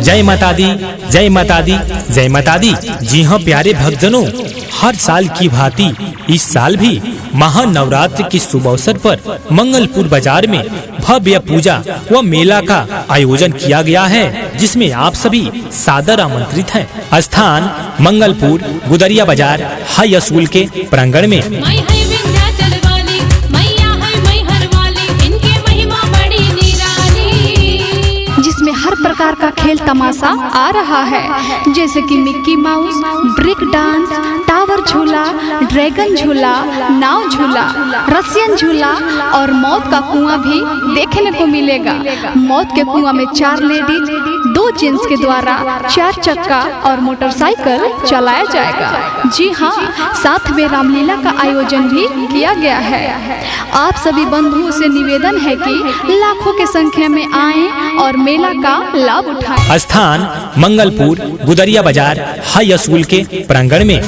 जय माता दी, जय माता दी, जय माता दी। जी हाँ प्यारे भक्तजनों, हर साल की भांति इस साल भी महानवरात्र के शुभ अवसर पर मंगलपुर बाजार में भव्य पूजा व मेला का आयोजन किया गया है, जिसमें आप सभी सादर आमंत्रित हैं। स्थान मंगलपुर गुदरिया बाजार हाई स्कूल के प्रांगण में। जिसमें हर प्रकार का खेल तमाशा आ रहा है, जैसे कि Mickey Mouse, break dance, tower झूला, ड्रैगन झूला, नाव झूला, रसियन झूला और मौत का कुआं भी देखने को मिलेगा। मौत के कुआं में 4 लेडीज 2 जेंट्स के द्वारा 4 चक्का और मोटरसाइकिल चलाया जाएगा। जी हाँ, साथ में रामलीला का आयोजन भी किया गया है। आप सभी बंधुओं से निवेदन है कि लाखों की संख्या में आएं और मेला का लाभ उठाएं। स्थान मंगलपुर गुदरिया बाजार हाई स्कूल के प्रांगण में।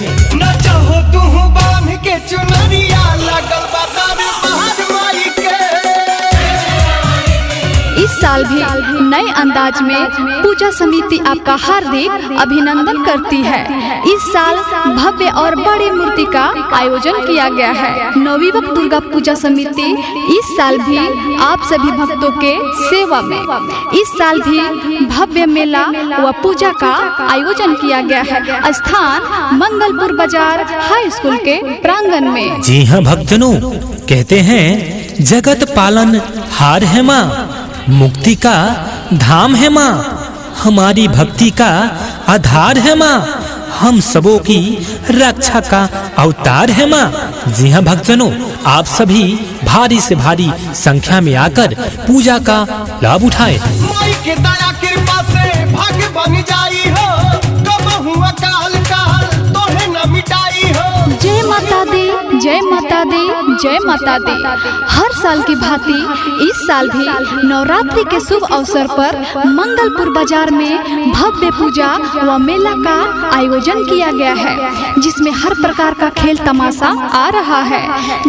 इस साल भी नए अंदाज में पूजा समिति आपका हार्दिक अभिनंदन करती है। इस साल भव्य और बड़ी मूर्ति का आयोजन किया गया है। नवयुवक दुर्गा पूजा समिति इस साल भी आप सभी भक्तों के सेवा में इस साल भी भव्य मेला व पूजा का आयोजन किया गया है। स्थान मंगलपुर बाजार हाई स्कूल के प्रांगण में। जी हाँ भक्तजनों, कहते हैं जगत पालन हार है माँ, मुक्ति का धाम है माँ, हमारी भक्ति का आधार है माँ, हम सबों की रक्षा का अवतार है माँ। जी हाँ भक्तजनों, आप सभी भारी से भारी संख्या में आकर पूजा का लाभ उठाएं। माई के दया कृपा से भाग्य बन जाई हो, कब हुआ काल काल तोहे न मिटाई हो। जय माता दी, जय माता दी, जय माता दी। हर साल की भांति इस साल भी नवरात्रि के शुभ अवसर पर मंगलपुर बाजार में भव्य पूजा व मेला का आयोजन किया गया है, जिसमें हर प्रकार का खेल तमाशा आ रहा है,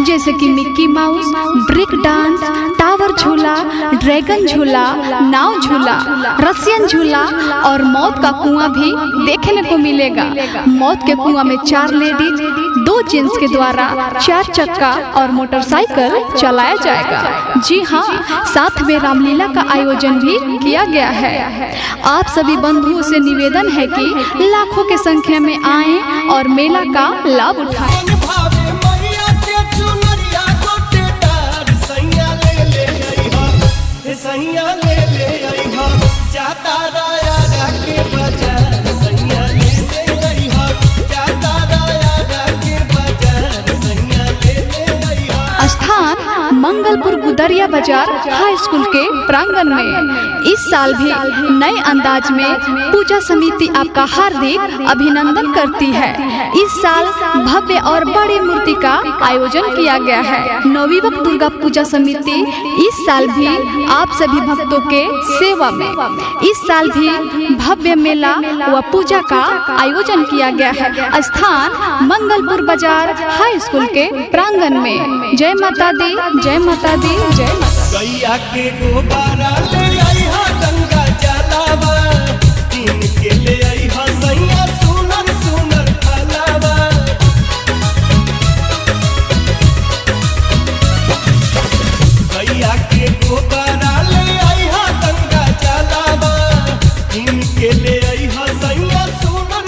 जैसे कि Mickey Mouse, break dance, tower झूला, ड्रैगन झूला, नाव झूला, रसियन झूला और मौत का कुआं भी देखने को मिलेगा। मौत के कुआं में 4 लेडीज 2 जेंट्स के द्वारा 4 चक्का और मोटरसाइकिल चलाया जाएगा। जी हाँ, साथ में रामलीला का आयोजन भी किया गया है। आप सभी बंधुओं से निवेदन है कि लाखों की संख्या में आएं और मेला का लाभ उठाएं। स्थान मंगलपुर गुदरिया बाजार हाई स्कूल के प्रांगण में। इस साल भी नए अंदाज में पूजा समिति आपका हार्दिक अभिनंदन करती है। इस साल भव्य और बड़ी मूर्ति का आयोजन किया गया है। नवयुवक दुर्गा पूजा समिति इस साल भी आप सभी भक्तों के सेवा में इस साल भी भव्य मेला व पूजा का आयोजन किया गया है। स्थान मंगलपुर बाजार हाई स्कूल के प्रांगण में। जय माता दी, जय माता दी, जय माता। गैया के गोबारा ले आई हा, गंगा जलावा तीन के ले आई हा, सैया सुनर सुनर फलावा। गैया के गोबारा ले आई हा, गंगा जलावा तीन के ले आई हा, सैया सुनर